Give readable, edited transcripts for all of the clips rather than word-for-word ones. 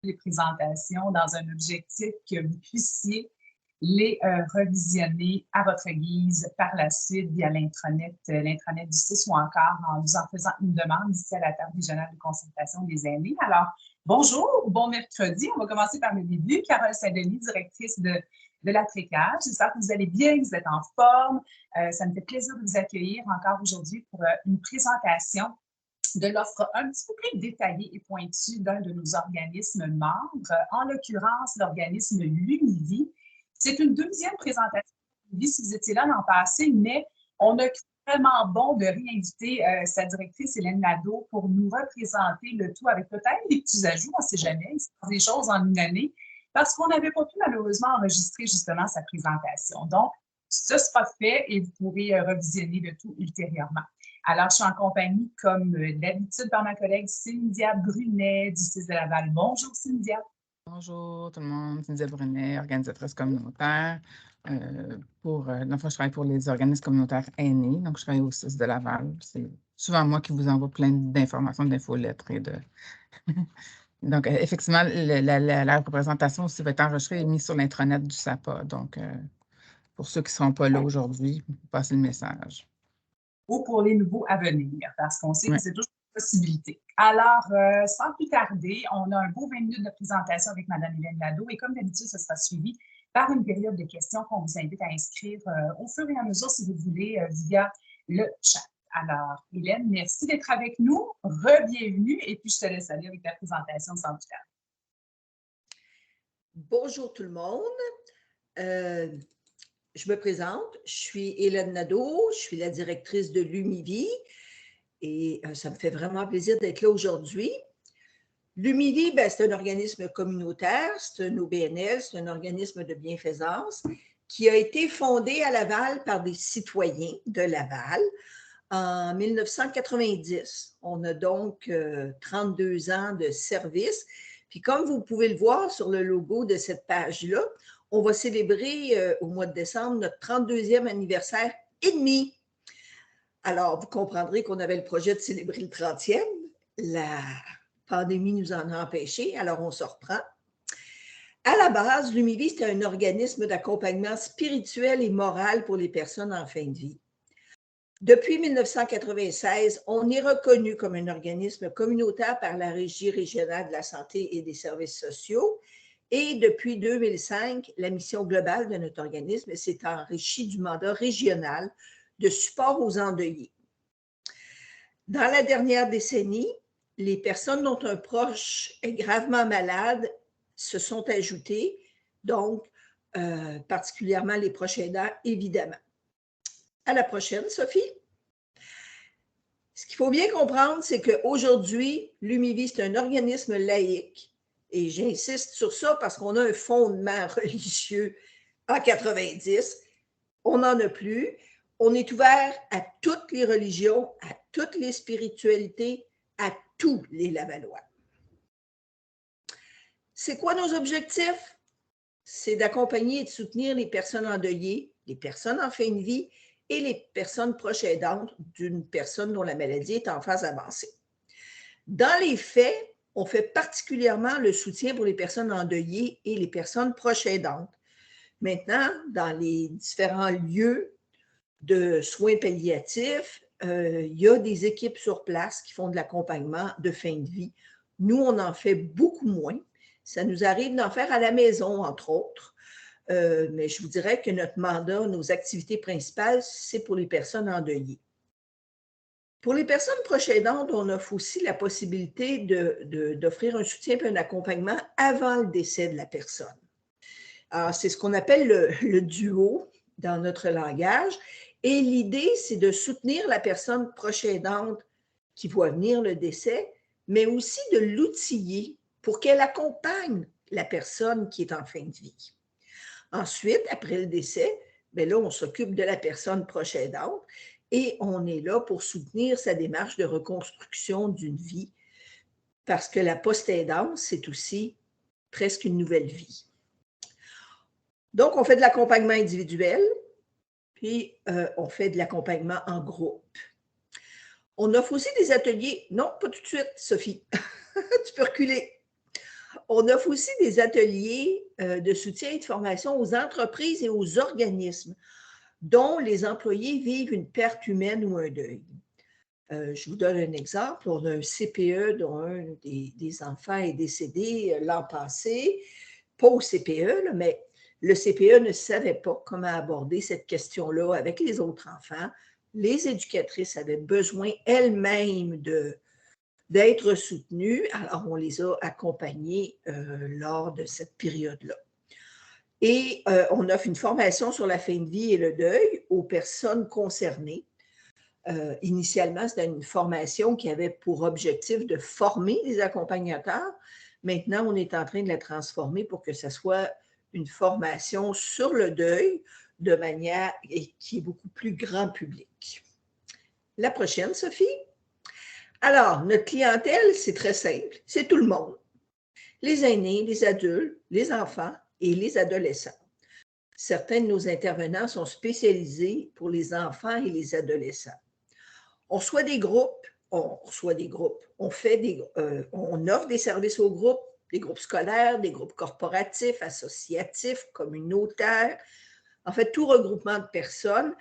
les présentations dans un objectif que vous puissiez les revisionner à votre guise par la suite via l'intranet du CIS ou encore en vous en faisant une demande ici à la table régionale de concertation des aînés. Alors, bonjour, bon mercredi. On va commencer par le début. Carole Saint-Denis, directrice de la TRECAGE. J'espère que vous allez bien, que vous êtes en forme. Ça me fait plaisir de vous accueillir encore aujourd'hui pour une présentation de l'offre un petit peu plus détaillée et pointue d'un de nos organismes membres, en l'occurrence l'organisme Lumivie. C'est une deuxième présentation de Lumivie, si vous étiez là l'an passé, mais on a cru vraiment bon de réinviter sa directrice Hélène Nadeau pour nous représenter le tout avec peut-être des petits ajouts, on ne sait jamais, il se passe des choses en une année, parce qu'on n'avait pas pu malheureusement enregistrer justement sa présentation. Donc, ce sera fait et vous pourrez revisionner le tout ultérieurement. Alors, je suis en compagnie, comme d'habitude, par ma collègue Cynthia Brunet du CIS de Laval. Bonjour, Cynthia. Bonjour tout le monde, Cynthia Brunet, organisatrice communautaire. Dans le fond, je travaille pour les organismes communautaires aînés, donc je travaille au CIS de Laval. C'est souvent moi qui vous envoie plein d'informations, d'infolettres et de... Donc, effectivement, la représentation aussi va être enregistrée et mise sur l'intranet du SAPA. Donc, pour ceux qui ne seront pas là aujourd'hui, passez le message. Ou pour les nouveaux à venir, parce qu'on sait que c'est toujours une possibilité. Alors, sans plus tarder, on a un beau 20 minutes de présentation avec Mme Hélène Nadeau et comme d'habitude, ce sera suivi par une période de questions qu'on vous invite à inscrire au fur et à mesure, si vous voulez, via le chat. Alors, Hélène, merci d'être avec nous. Re-bienvenue et puis je te laisse aller avec ta présentation sans plus tarder. Bonjour tout le monde. Je me présente, je suis Hélène Nadeau, je suis la directrice de Lumivie et ça me fait vraiment plaisir d'être là aujourd'hui. Lumivie, c'est un organisme communautaire, c'est un OBNL, c'est un organisme de bienfaisance qui a été fondé à Laval par des citoyens de Laval en 1990. On a donc 32 ans de service. Puis comme vous pouvez le voir sur le logo de cette page-là, on va célébrer au mois de décembre notre 32e anniversaire et demi. Alors, vous comprendrez qu'on avait le projet de célébrer le 30e. La pandémie nous en a empêchés, alors on se reprend. À la base, Lumivie, c'est un organisme d'accompagnement spirituel et moral pour les personnes en fin de vie. Depuis 1996, on est reconnu comme un organisme communautaire par la Régie régionale de la santé et des services sociaux. Et depuis 2005, la mission globale de notre organisme s'est enrichie du mandat régional de support aux endeuillés. Dans la dernière décennie, les personnes dont un proche est gravement malade se sont ajoutées, donc particulièrement les proches aidants, évidemment. À la prochaine, Sophie. Ce qu'il faut bien comprendre, c'est qu'aujourd'hui, Lumivie, c'est un organisme laïque. Et j'insiste sur ça parce qu'on a un fondement religieux en 90. On n'en a plus. On est ouvert à toutes les religions, à toutes les spiritualités, à tous les Lavallois. C'est quoi nos objectifs? C'est d'accompagner et de soutenir les personnes endeuillées, les personnes en fin de vie et les personnes proches aidantes d'une personne dont la maladie est en phase avancée. Dans les faits, on fait particulièrement le soutien pour les personnes endeuillées et les personnes proches aidantes. Maintenant, dans les différents lieux de soins palliatifs, il y a des équipes sur place qui font de l'accompagnement de fin de vie. Nous, on en fait beaucoup moins. Ça nous arrive d'en faire à la maison, entre autres. Mais je vous dirais que notre mandat, nos activités principales, c'est pour les personnes endeuillées. Pour les personnes proches aidantes, on offre aussi la possibilité d'offrir un soutien et un accompagnement avant le décès de la personne. Alors, c'est ce qu'on appelle le duo dans notre langage. Et l'idée, c'est de soutenir la personne proche aidante qui voit venir le décès, mais aussi de l'outiller pour qu'elle accompagne la personne qui est en fin de vie. Ensuite, après le décès, bien là, on s'occupe de la personne proche aidante et on est là pour soutenir sa démarche de reconstruction d'une vie parce que la post-aidance, c'est aussi presque une nouvelle vie. Donc, on fait de l'accompagnement individuel, puis on fait de l'accompagnement en groupe. On offre aussi des ateliers. Non, pas tout de suite, Sophie. Tu peux reculer. on offre aussi des ateliers de soutien et de formation aux entreprises et aux organismes dont les employés vivent une perte humaine ou un deuil. Je vous donne un exemple. On a un CPE dont un des enfants est décédé l'an passé, pas au CPE, là, mais le CPE ne savait pas comment aborder cette question-là avec les autres enfants. Les éducatrices avaient besoin elles-mêmes d'être soutenues, alors on les a accompagnées lors de cette période-là. Et on offre une formation sur la fin de vie et le deuil aux personnes concernées. Initialement, c'était une formation qui avait pour objectif de former les accompagnateurs. Maintenant, on est en train de la transformer pour que ce soit une formation sur le deuil de manière qui est beaucoup plus grand public. La prochaine, Sophie. Alors, notre clientèle, c'est très simple, c'est tout le monde. Les aînés, les adultes, les enfants et les adolescents. Certains de nos intervenants sont spécialisés pour les enfants et les adolescents. On reçoit des groupes, on offre des services aux groupes, des groupes scolaires, des groupes corporatifs, associatifs, communautaires, en fait, tout regroupement de personnes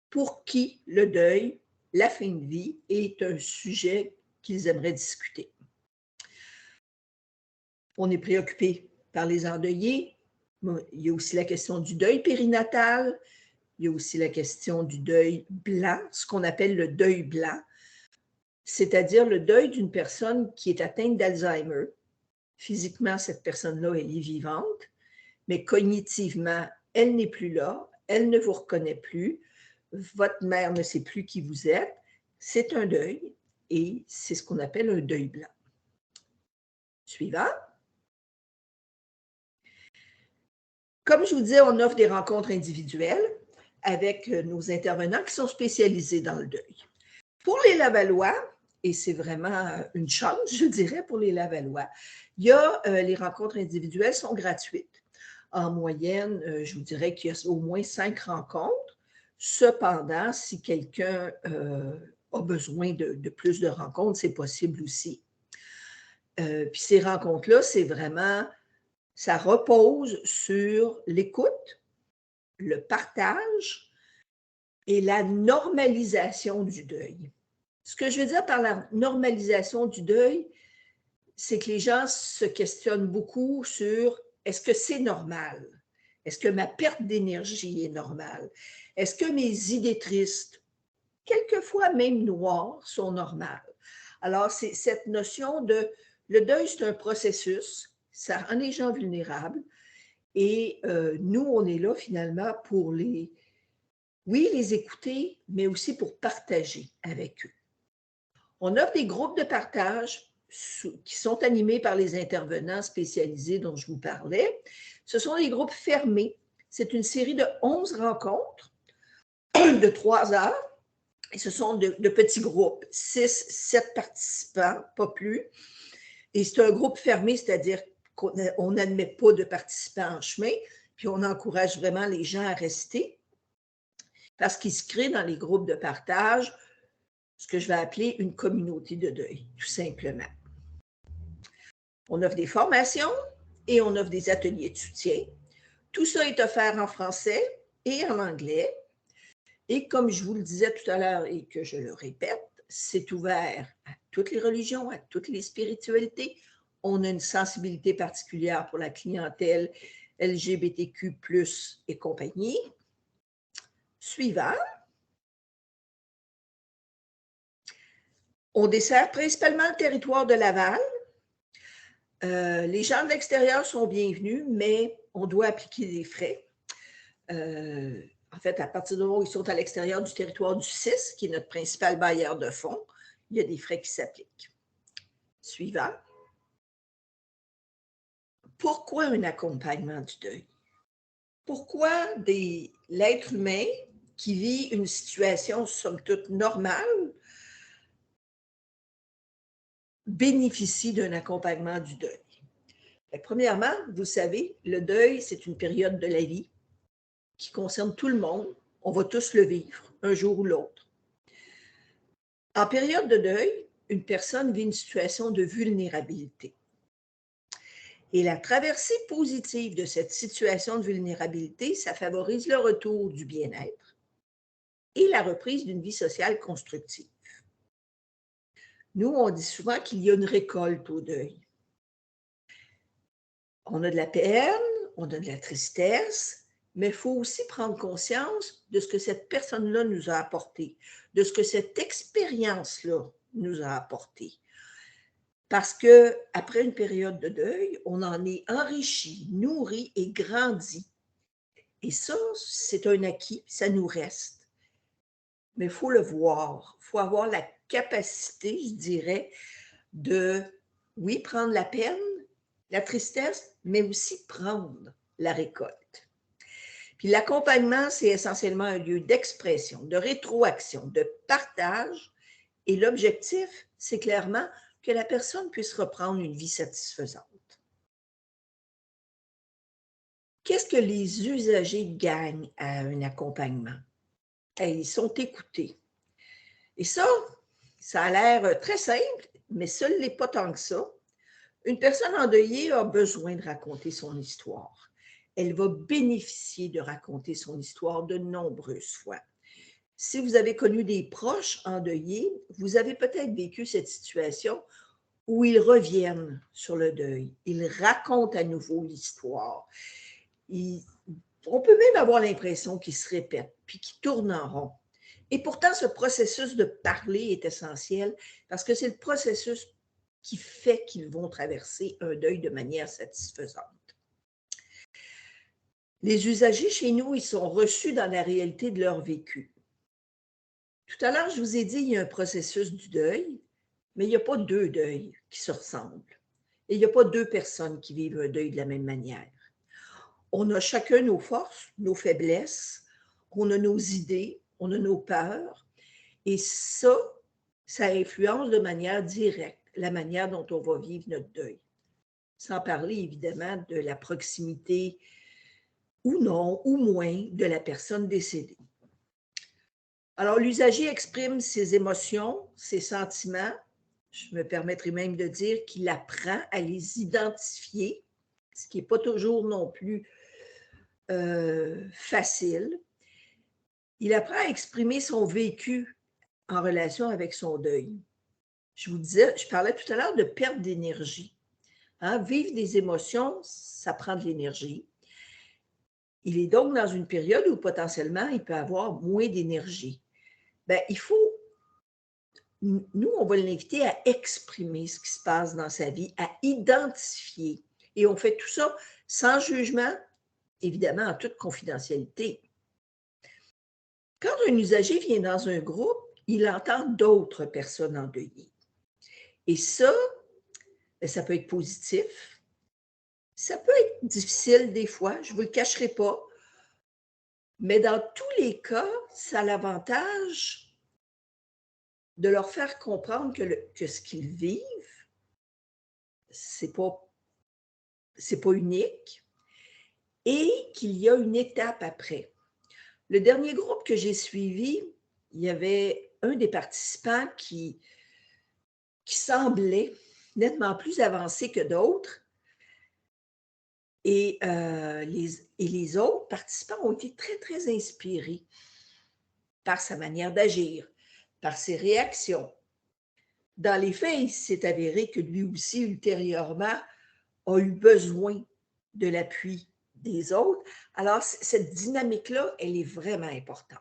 pour qui le deuil, la fin de vie est un sujet qu'ils aimeraient discuter. On est préoccupé par les endeuillés. Il y a aussi la question du deuil périnatal. Il y a aussi la question du deuil blanc, ce qu'on appelle le deuil blanc, c'est-à-dire le deuil d'une personne qui est atteinte d'Alzheimer. Physiquement, cette personne-là, elle est vivante, mais cognitivement, elle n'est plus là, elle ne vous reconnaît plus, votre mère ne sait plus qui vous êtes. C'est un deuil et c'est ce qu'on appelle un deuil blanc. Suivant. Comme je vous disais, on offre des rencontres individuelles avec nos intervenants qui sont spécialisés dans le deuil. Pour les Lavallois, et c'est vraiment une chance, je dirais, pour les Lavallois, les rencontres individuelles sont gratuites. En moyenne, je vous dirais qu'il y a au moins 5 rencontres. Cependant, si quelqu'un a besoin de plus de rencontres, c'est possible aussi. Puis ces rencontres-là, c'est vraiment, ça repose sur l'écoute, le partage et la normalisation du deuil. Ce que je veux dire par la normalisation du deuil, c'est que les gens se questionnent beaucoup sur est-ce que c'est normal? Est-ce que ma perte d'énergie est normale? Est-ce que mes idées tristes, quelquefois même noires, sont normales? Alors, c'est cette notion de le deuil, c'est un processus, ça rend les gens vulnérables et nous, on est là finalement pour les écouter, mais aussi pour partager avec eux. On offre des groupes de partage qui sont animés par les intervenants spécialisés dont je vous parlais. Ce sont des groupes fermés. C'est une série de 11 rencontres de 3 heures. Et ce sont de petits groupes, 6, 7 participants, pas plus. Et c'est un groupe fermé, c'est-à-dire qu'on n'admet pas de participants en chemin, puis on encourage vraiment les gens à rester parce qu'il se crée dans les groupes de partage ce que je vais appeler une communauté de deuil, tout simplement. On offre des formations et on offre des ateliers de soutien. Tout ça est offert en français et en anglais. Et comme je vous le disais tout à l'heure et que je le répète, c'est ouvert à toutes les religions, à toutes les spiritualités. On a une sensibilité particulière pour la clientèle LGBTQ+, et compagnie. Suivant. On dessert principalement le territoire de Laval. Les gens de l'extérieur sont bienvenus, mais on doit appliquer des frais. En fait, à partir du moment où ils sont à l'extérieur du territoire du CIS, qui est notre principal bailleur de fonds, il y a des frais qui s'appliquent. Suivant. Pourquoi un accompagnement du deuil? Pourquoi l'être humain qui vit une situation somme toute normale bénéficie d'un accompagnement du deuil? Premièrement, vous savez, le deuil, c'est une période de la vie qui concerne tout le monde. On va tous le vivre, un jour ou l'autre. En période de deuil, une personne vit une situation de vulnérabilité. Et la traversée positive de cette situation de vulnérabilité, ça favorise le retour du bien-être et la reprise d'une vie sociale constructive. Nous, on dit souvent qu'il y a une récolte au deuil. On a de la peine, on a de la tristesse, mais il faut aussi prendre conscience de ce que cette personne-là nous a apporté, de ce que cette expérience-là nous a apporté. Parce qu'après une période de deuil, on en est enrichi, nourri et grandi. Et ça, c'est un acquis, ça nous reste. Mais il faut le voir, il faut avoir la capacité, je dirais, de, oui, prendre la peine, la tristesse, mais aussi prendre la récolte. Puis l'accompagnement, c'est essentiellement un lieu d'expression, de rétroaction, de partage. Et l'objectif, c'est clairement que la personne puisse reprendre une vie satisfaisante. Qu'est-ce que les usagers gagnent à un accompagnement? Ils sont écoutés. Et ça a l'air très simple, mais ça ne l'est pas tant que ça. Une personne endeuillée a besoin de raconter son histoire. Elle va bénéficier de raconter son histoire de nombreuses fois. Si vous avez connu des proches endeuillés, vous avez peut-être vécu cette situation où ils reviennent sur le deuil. Ils racontent à nouveau l'histoire. On peut même avoir l'impression qu'ils se répètent, puis qu'ils tournent en rond. Et pourtant, ce processus de parler est essentiel parce que c'est le processus qui fait qu'ils vont traverser un deuil de manière satisfaisante. Les usagers chez nous, ils sont reçus dans la réalité de leur vécu. Tout à l'heure, je vous ai dit, il y a un processus du deuil, mais il n'y a pas deux deuils qui se ressemblent. Et il n'y a pas deux personnes qui vivent un deuil de la même manière. On a chacun nos forces, nos faiblesses, on a nos idées, on a nos peurs. Et ça influence de manière directe la manière dont on va vivre notre deuil. Sans parler évidemment de la proximité ou non, ou moins, de la personne décédée. Alors, l'usager exprime ses émotions, ses sentiments. Je me permettrai même de dire qu'il apprend à les identifier, ce qui n'est pas toujours non plus facile. Il apprend à exprimer son vécu en relation avec son deuil. Je parlais tout à l'heure de perte d'énergie. Vivre des émotions, ça prend de l'énergie. Il est donc dans une période où potentiellement il peut avoir moins d'énergie. Nous, on va l'inviter à exprimer ce qui se passe dans sa vie, à identifier. Et on fait tout ça sans jugement, évidemment en toute confidentialité. Quand un usager vient dans un groupe, il entend d'autres personnes endeuillées. Et ça peut être positif. Ça peut être difficile des fois, je ne vous le cacherai pas. Mais dans tous les cas, ça a l'avantage de leur faire comprendre que ce qu'ils vivent, c'est pas unique et qu'il y a une étape après. Le dernier groupe que j'ai suivi, il y avait un des participants qui semblait nettement plus avancé que d'autres. Et les autres participants ont été très, très inspirés par sa manière d'agir, par ses réactions. Dans les faits, il s'est avéré que lui aussi, ultérieurement, a eu besoin de l'appui des autres. Alors, cette dynamique-là, elle est vraiment importante.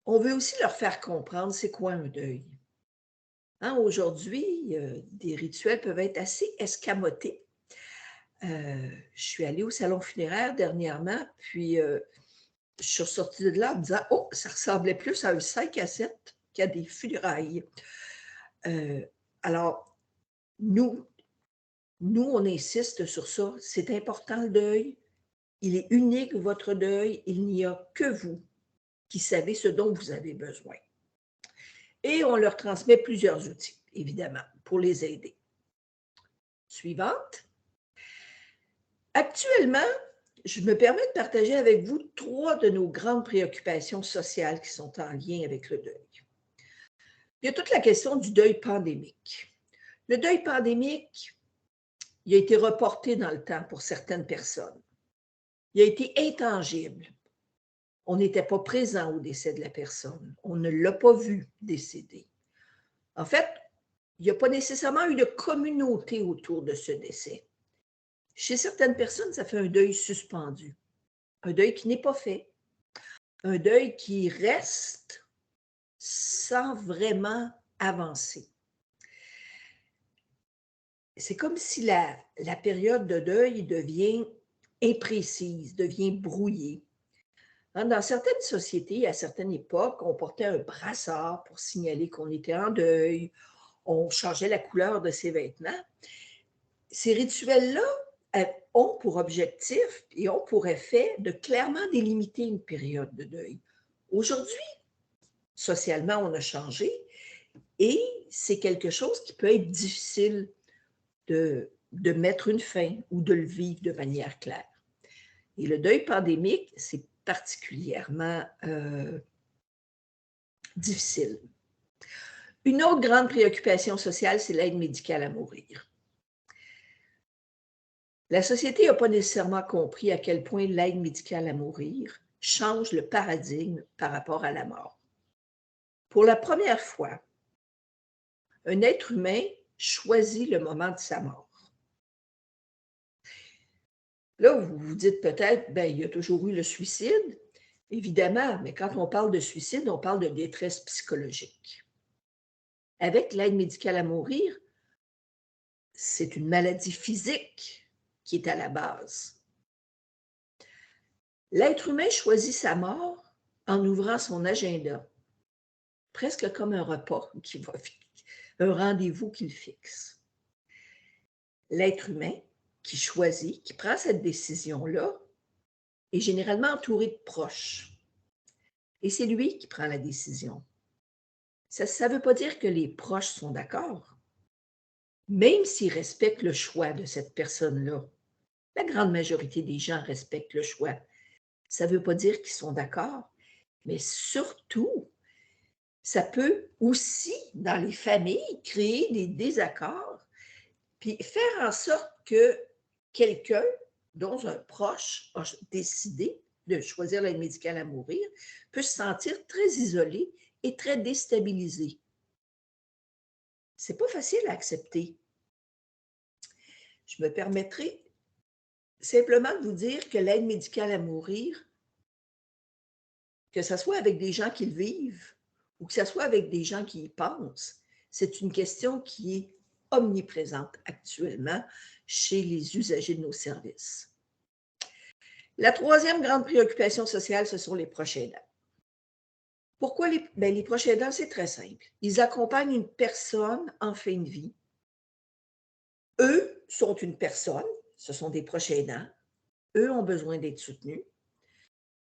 On veut aussi leur faire comprendre c'est quoi un deuil. Aujourd'hui, des rituels peuvent être assez escamotés. Je suis allée au salon funéraire dernièrement, puis je suis ressortie de là en me disant « Oh, ça ressemblait plus à un 5 à 7 qu'à des funérailles. » Alors, nous, on insiste sur ça. C'est important le deuil. Il est unique, votre deuil. Il n'y a que vous qui savez ce dont vous avez besoin. Et on leur transmet plusieurs outils, évidemment, pour les aider. Suivante. Actuellement, je me permets de partager avec vous 3 de nos grandes préoccupations sociales qui sont en lien avec le deuil. Il y a toute la question du deuil pandémique. Le deuil pandémique, il a été reporté dans le temps pour certaines personnes. Il a été intangible. On n'était pas présent au décès de la personne. On ne l'a pas vu décéder. En fait, il n'y a pas nécessairement eu de communauté autour de ce décès. Chez certaines personnes, ça fait un deuil suspendu, un deuil qui n'est pas fait, un deuil qui reste sans vraiment avancer. C'est comme si la période de deuil devient imprécise, devient brouillée. Dans certaines sociétés, à certaines époques, on portait un brassard pour signaler qu'on était en deuil, on changeait la couleur de ses vêtements. Ces rituels-là ont pour objectif et ont pour effet de clairement délimiter une période de deuil. Aujourd'hui, socialement, on a changé et c'est quelque chose qui peut être difficile de mettre une fin ou de le vivre de manière claire. Et le deuil pandémique, c'est particulièrement difficile. Une autre grande préoccupation sociale, c'est l'aide médicale à mourir. La société n'a pas nécessairement compris à quel point l'aide médicale à mourir change le paradigme par rapport à la mort. Pour la première fois, un être humain choisit le moment de sa mort. Là, vous vous dites peut-être, il y a toujours eu le suicide, évidemment, mais quand on parle de suicide, on parle de détresse psychologique. Avec l'aide médicale à mourir, c'est une maladie physique qui est à la base. L'être humain choisit sa mort en ouvrant son agenda, presque comme un repas, un rendez-vous qu'il fixe. L'être humain qui choisit, qui prend cette décision-là, est généralement entouré de proches. Et c'est lui qui prend la décision. Ça ne veut pas dire que les proches sont d'accord. Même s'ils respectent le choix de cette personne-là, la grande majorité des gens respectent le choix. Ça ne veut pas dire qu'ils sont d'accord, mais surtout, ça peut aussi, dans les familles, créer des désaccords, puis faire en sorte que quelqu'un, dont un proche a décidé de choisir l'aide médicale à mourir, peut se sentir très isolé et très déstabilisé. C'est pas facile à accepter. Je me permettrai simplement de vous dire que l'aide médicale à mourir, que ce soit avec des gens qui le vivent ou que ce soit avec des gens qui y pensent, c'est une question qui est omniprésente actuellement chez les usagers de nos services. La troisième grande préoccupation sociale, ce sont les proches aidants. Pourquoi les proches aidants? C'est très simple. Ils accompagnent une personne en fin de vie. Eux sont une personne, ce sont des proches aidants. Eux ont besoin d'être soutenus.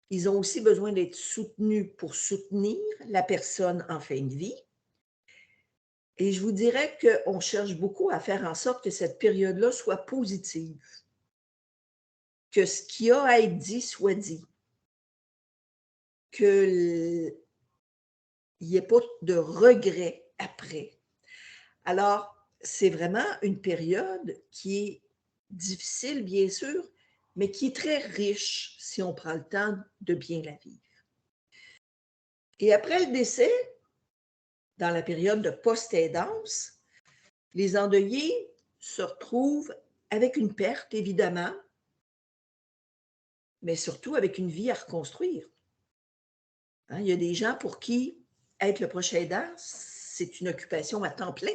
Ils ont aussi besoin d'être soutenus pour soutenir la personne en fin de vie. Et je vous dirais qu'on cherche beaucoup à faire en sorte que cette période-là soit positive, que ce qui a à être dit soit dit, qu'il n'y ait pas de regret après. Alors, c'est vraiment une période qui est difficile, bien sûr, mais qui est très riche si on prend le temps de bien la vivre. Et après le décès, dans la période de post-aidance, les endeuillés se retrouvent avec une perte, évidemment, mais surtout avec une vie à reconstruire. Il y a des gens pour qui être le proche aidant, c'est une occupation à temps plein.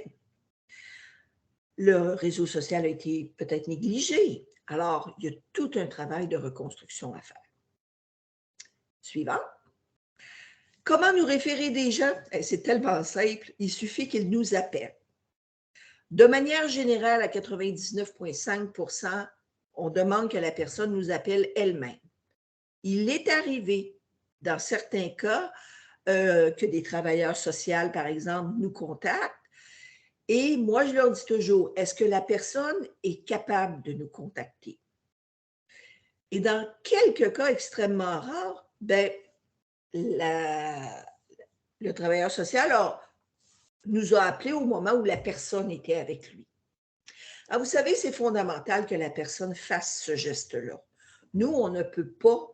Le réseau social a été peut-être négligé. Alors, il y a tout un travail de reconstruction à faire. Suivant. Comment nous référer des gens? C'est tellement simple, il suffit qu'ils nous appellent. De manière générale, à 99,5%, on demande que la personne nous appelle elle-même. Il est arrivé, dans certains cas, que des travailleurs sociaux, par exemple, nous contactent. Et moi, je leur dis toujours, est-ce que la personne est capable de nous contacter? Et dans quelques cas extrêmement rares, le travailleur social nous a appelés au moment où la personne était avec lui. Ah, vous savez, c'est fondamental que la personne fasse ce geste-là. Nous, on ne peut pas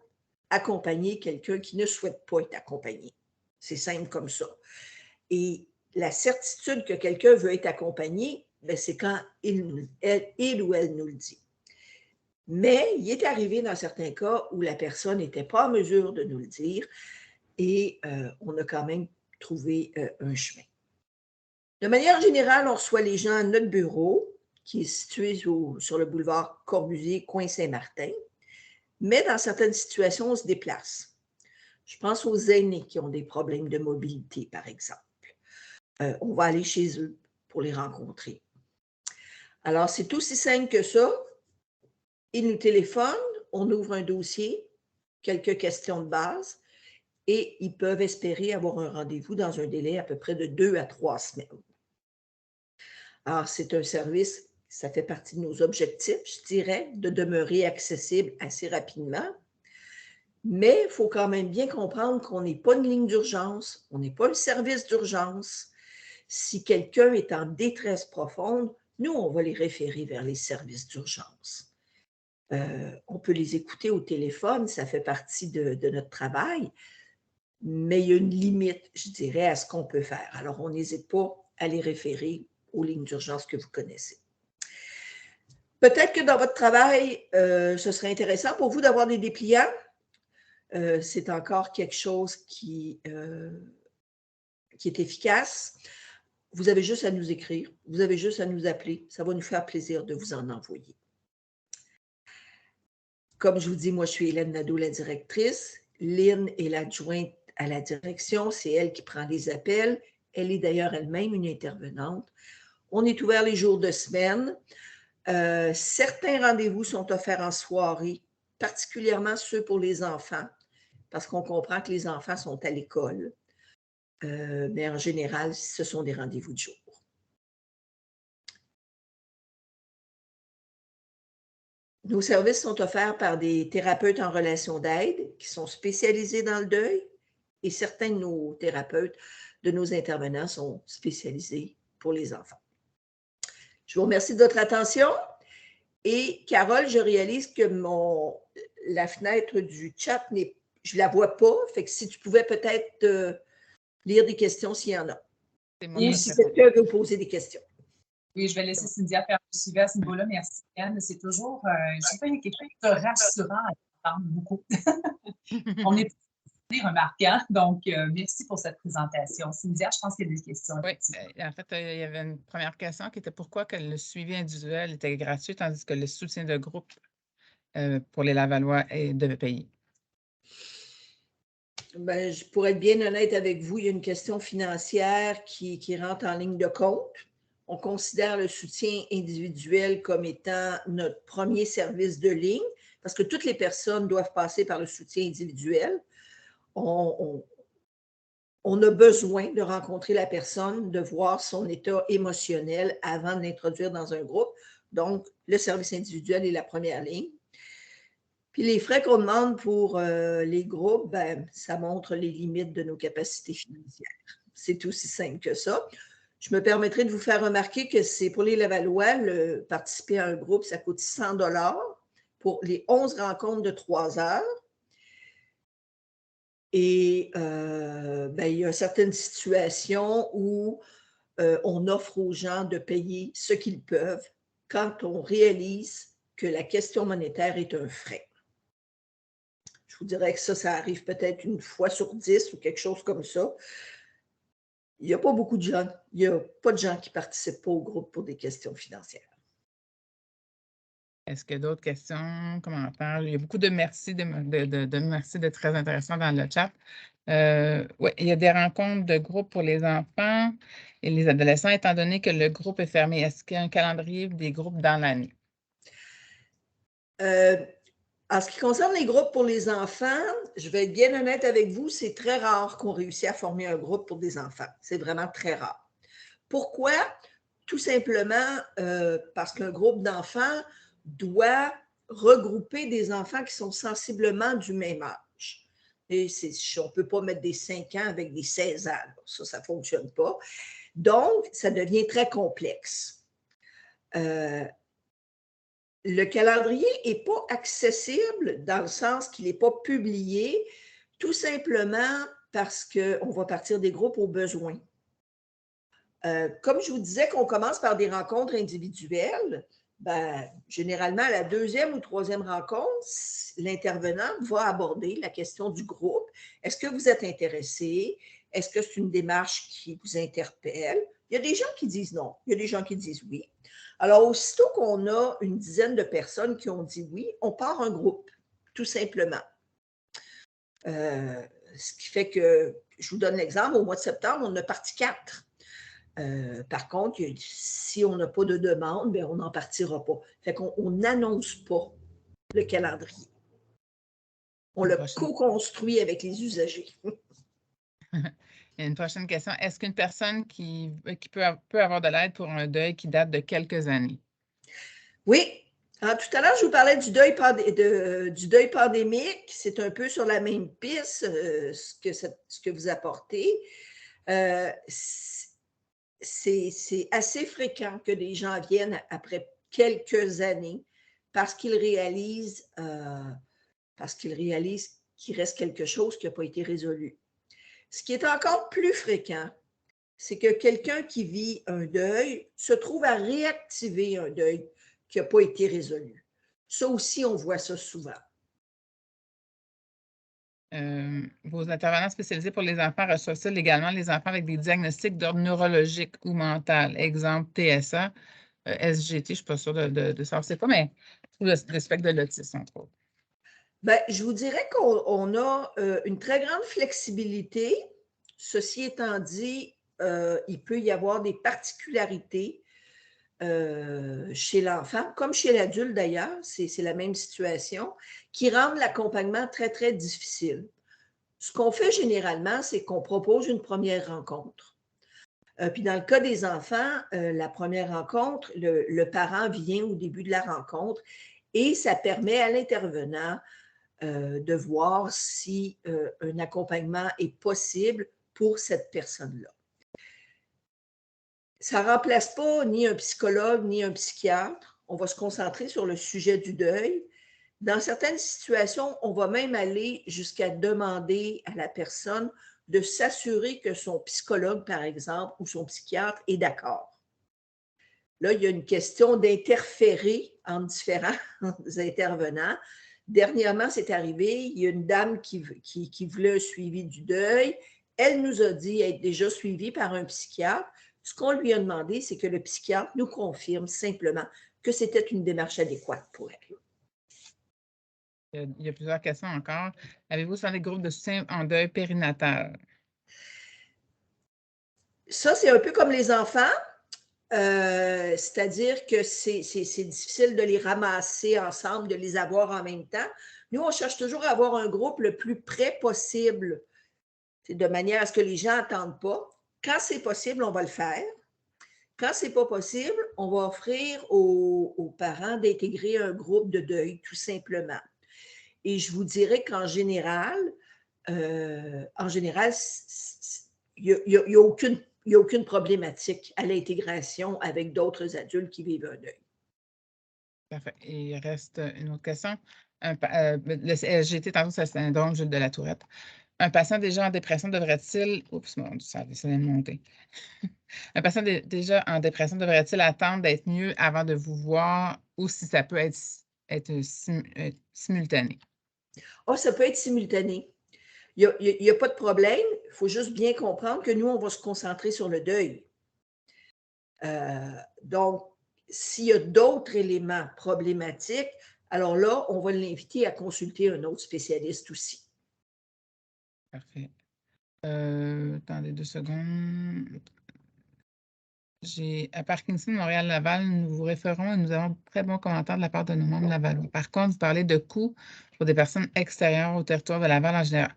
accompagner quelqu'un qui ne souhaite pas être accompagné. C'est simple comme ça. Et la certitude que quelqu'un veut être accompagné, ben, c'est quand il ou elle nous le dit. Mais il est arrivé dans certains cas où la personne n'était pas en mesure de nous le dire et on a quand même trouvé un chemin. De manière générale, on reçoit les gens à notre bureau, qui est situé sur le boulevard Corbusier, coin Saint-Martin, mais dans certaines situations, on se déplace. Je pense aux aînés qui ont des problèmes de mobilité, par exemple. On va aller chez eux pour les rencontrer. Alors, c'est aussi simple que ça. Ils nous téléphonent, on ouvre un dossier, quelques questions de base, et ils peuvent espérer avoir un rendez-vous dans un délai à peu près de 2 à 3 semaines. Alors, c'est un service, ça fait partie de nos objectifs, je dirais, de demeurer accessible assez rapidement. Mais il faut quand même bien comprendre qu'on n'est pas une ligne d'urgence, on n'est pas le service d'urgence. Si quelqu'un est en détresse profonde, nous, on va les référer vers les services d'urgence. On peut les écouter au téléphone, ça fait partie de notre travail, mais il y a une limite, je dirais, à ce qu'on peut faire. Alors, on n'hésite pas à les référer aux lignes d'urgence que vous connaissez. Peut-être que dans votre travail, ce serait intéressant pour vous d'avoir des dépliants. C'est encore quelque chose qui est efficace. Vous avez juste à nous écrire, vous avez juste à nous appeler. Ça va nous faire plaisir de vous en envoyer. Comme je vous dis, moi, je suis Hélène Nadeau, la directrice. Lynn est l'adjointe à la direction. C'est elle qui prend les appels. Elle est d'ailleurs elle-même une intervenante. On est ouvert les jours de semaine. Certains rendez-vous sont offerts en soirée, particulièrement ceux pour les enfants, parce qu'on comprend que les enfants sont à l'école. Mais en général, ce sont des rendez-vous de jour. Nos services sont offerts par des thérapeutes en relation d'aide qui sont spécialisés dans le deuil et certains de nos thérapeutes, de nos intervenants, sont spécialisés pour les enfants. Je vous remercie de votre attention. Et Carole, je réalise que la fenêtre du chat, je ne la vois pas. Fait que si tu pouvais peut-être lire des questions s'il y en a. Ou si quelqu'un veut poser des questions. Oui, je vais laisser Cynthia faire le suivi à ce niveau-là. Merci, Anne. C'est toujours, je sais pas, il y a quelque chose de rassurant à entendre beaucoup. On est remarquant. Donc, merci pour cette présentation. Cynthia, je pense qu'il y a des questions. Oui, en fait, il y avait une première question qui était pourquoi que le suivi individuel était gratuit tandis que le soutien de groupe pour les Lavallois devait payer? Ben, pour être bien honnête avec vous, il y a une question financière qui rentre en ligne de compte. On considère le soutien individuel comme étant notre premier service de ligne parce que toutes les personnes doivent passer par le soutien individuel. On a besoin de rencontrer la personne, de voir son état émotionnel avant de l'introduire dans un groupe. Donc, le service individuel est la première ligne. Puis les frais qu'on demande pour les groupes, ben, ça montre les limites de nos capacités financières. C'est aussi simple que ça. Je me permettrai de vous faire remarquer que c'est pour les Lavallois, participer à un groupe, ça coûte 100 $ pour les 11 rencontres de 3 heures. Et ben, il y a certaines situations où on offre aux gens de payer ce qu'ils peuvent quand on réalise que la question monétaire est un frais. Je vous dirais que ça arrive peut-être une fois sur 10 ou quelque chose comme ça. Il n'y a pas beaucoup de gens, il n'y a pas de gens qui ne participent pas au groupe pour des questions financières. Est-ce qu'il y a d'autres questions, commentaires? Il y a beaucoup de merci, de merci de très intéressants dans le chat. Oui, il y a des rencontres de groupe pour les enfants et les adolescents, étant donné que le groupe est fermé. Est-ce qu'il y a un calendrier des groupes dans l'année? En ce qui concerne les groupes pour les enfants, je vais être bien honnête avec vous, c'est très rare qu'on réussisse à former un groupe pour des enfants. C'est vraiment très rare. Pourquoi? Tout simplement parce qu'un groupe d'enfants doit regrouper des enfants qui sont sensiblement du même âge. Et on ne peut pas mettre des 5 ans avec des 16 ans. Ça ne fonctionne pas. Donc, ça devient très complexe. Le calendrier n'est pas accessible dans le sens qu'il n'est pas publié, tout simplement parce qu'on va partir des groupes au besoin. Comme je vous disais qu'on commence par des rencontres individuelles, ben, généralement, à la deuxième ou troisième rencontre, l'intervenant va aborder la question du groupe. Est-ce que vous êtes intéressé? Est-ce que c'est une démarche qui vous interpelle? Il y a des gens qui disent non, il y a des gens qui disent oui. Alors, aussitôt qu'on a une dizaine de personnes qui ont dit oui, on part un groupe, tout simplement. Ce qui fait que, je vous donne l'exemple, au mois de septembre, on a parti 4. Par contre, si on n'a pas de demande, bien, on n'en partira pas. Fait qu'on n'annonce pas le calendrier. On le co-construit avec les usagers. Une prochaine question. Est-ce qu'une personne qui peut avoir de l'aide pour un deuil qui date de quelques années? Oui. Alors, tout à l'heure, je vous parlais du deuil pandémique. C'est un peu sur la même piste, ce que vous apportez. C'est assez fréquent que des gens viennent après quelques années parce qu'ils réalisent qu'il reste quelque chose qui n'a pas été résolu. Ce qui est encore plus fréquent, c'est que quelqu'un qui vit un deuil se trouve à réactiver un deuil qui n'a pas été résolu. Ça aussi, on voit ça souvent. Vos intervenants spécialisés pour les enfants reçoivent-ils également les enfants avec des diagnostics d'ordre neurologique ou mental? Exemple TSA, SGT, je ne suis pas sûre de savoir c'est quoi, mais le spectre de l'autisme, entre autres. Bien, je vous dirais qu'on a une très grande flexibilité. Ceci étant dit, il peut y avoir des particularités chez l'enfant, comme chez l'adulte d'ailleurs, c'est la même situation, qui rendent l'accompagnement très, très difficile. Ce qu'on fait généralement, c'est qu'on propose une première rencontre. Puis dans le cas des enfants, la première rencontre, le parent vient au début de la rencontre et ça permet à l'intervenant de voir si un accompagnement est possible pour cette personne-là. Ça ne remplace pas ni un psychologue, ni un psychiatre. On va se concentrer sur le sujet du deuil. Dans certaines situations, on va même aller jusqu'à demander à la personne de s'assurer que son psychologue, par exemple, ou son psychiatre est d'accord. Là, il y a une question d'interférer entre différents intervenants. Dernièrement, c'est arrivé, il y a une dame qui voulait un suivi du deuil. Elle nous a dit être déjà suivie par un psychiatre. Ce qu'on lui a demandé, c'est que le psychiatre nous confirme simplement que c'était une démarche adéquate pour elle. Il y a plusieurs questions encore. Avez-vous sur des groupes de soutien en deuil périnatal? Ça, c'est un peu comme les enfants. C'est-à-dire que c'est difficile de les ramasser ensemble, de les avoir en même temps. Nous, on cherche toujours à avoir un groupe le plus près possible, de manière à ce que les gens n'attendent pas. Quand c'est possible, on va le faire. Quand ce n'est pas possible, on va offrir aux parents d'intégrer un groupe de deuil, tout simplement. Et je vous dirais qu'en général, il n'y a aucune problématique à l'intégration avec d'autres adultes qui vivent un deuil. Parfait. Et il reste une autre question. Le SGT, tantôt, c'est le syndrome Jules de la Tourette. Un patient déjà en dépression devrait-il... Oups, mon Dieu, ça vient de monter. Un patient déjà en dépression devrait-il attendre d'être mieux avant de vous voir ou si ça peut être simultané? Oh, ça peut être simultané. Il n'y a pas de problème. Il faut juste bien comprendre que nous, on va se concentrer sur le deuil. Donc, s'il y a d'autres éléments problématiques, alors là, on va l'inviter à consulter un autre spécialiste aussi. Parfait. Attendez 2 secondes. À Parkinson, Montréal-Laval, nous vous référons et nous avons de très bons commentaires de la part de nos membres Laval. Par contre, vous parlez de coûts pour des personnes extérieures au territoire de Laval en général.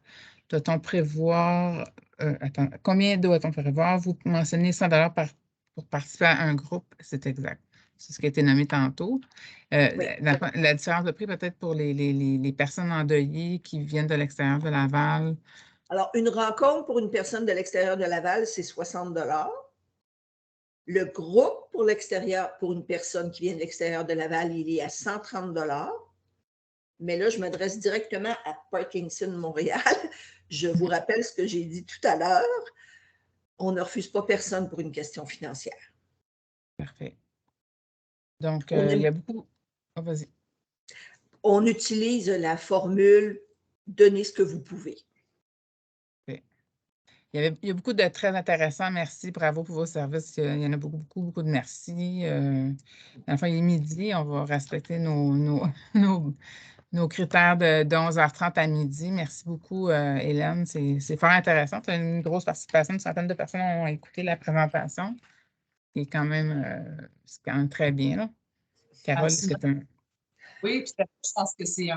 Doit-on prévoir, combien doit-on prévoir? Vous mentionnez 100 $ pour participer à un groupe, c'est exact. C'est ce qui a été nommé tantôt. Oui. La différence de prix peut-être pour les personnes endeuillées qui viennent de l'extérieur de Laval. Alors, une rencontre pour une personne de l'extérieur de Laval, c'est 60 $. Le groupe pour l'extérieur, pour une personne qui vient de l'extérieur de Laval, il est à 130 $. Mais là, je m'adresse directement à Parkinson Montréal. Je vous rappelle ce que j'ai dit tout à l'heure. On ne refuse pas personne pour une question financière. Parfait. Donc, On il y aime- a beaucoup. Oh, vas-y. On utilise la formule « donnez ce que vous pouvez ». Il y a beaucoup de très intéressants. Merci, bravo pour vos services. Il y en a beaucoup de merci. Enfin, il est midi, on va respecter nos critères de 11h30 à midi. Merci beaucoup, Hélène. C'est fort intéressant. Tu as une grosse participation. Une centaine de personnes ont écouté la présentation. C'est quand même très bien, là. Carole, est-ce que Absolument. tu Oui, tout à fait. Je pense que c'est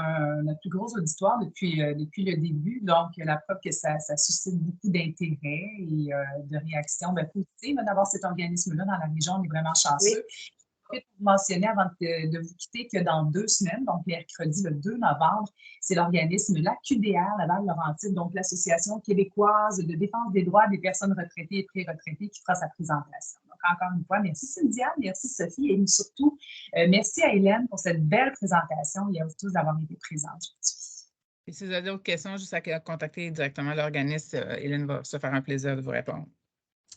notre plus gros auditoire depuis le début. Donc, la preuve que ça suscite beaucoup d'intérêt et de réactions positives d'avoir cet organisme-là dans la région. On est vraiment chanceux. Oui. Je vais vous mentionner avant de vous quitter que dans 2 semaines, donc mercredi le 2 novembre, c'est l'organisme l'AQDR Laval-Laurentide, donc l'Association québécoise de défense des droits des personnes retraitées et pré-retraitées qui fera sa présentation. Donc, encore une fois, merci Cynthia, merci Sophie et surtout, merci à Hélène pour cette belle présentation et à vous tous d'avoir été présents aujourd'hui. Et si vous avez d'autres questions, juste à contacter directement l'organisme. Hélène va se faire un plaisir de vous répondre.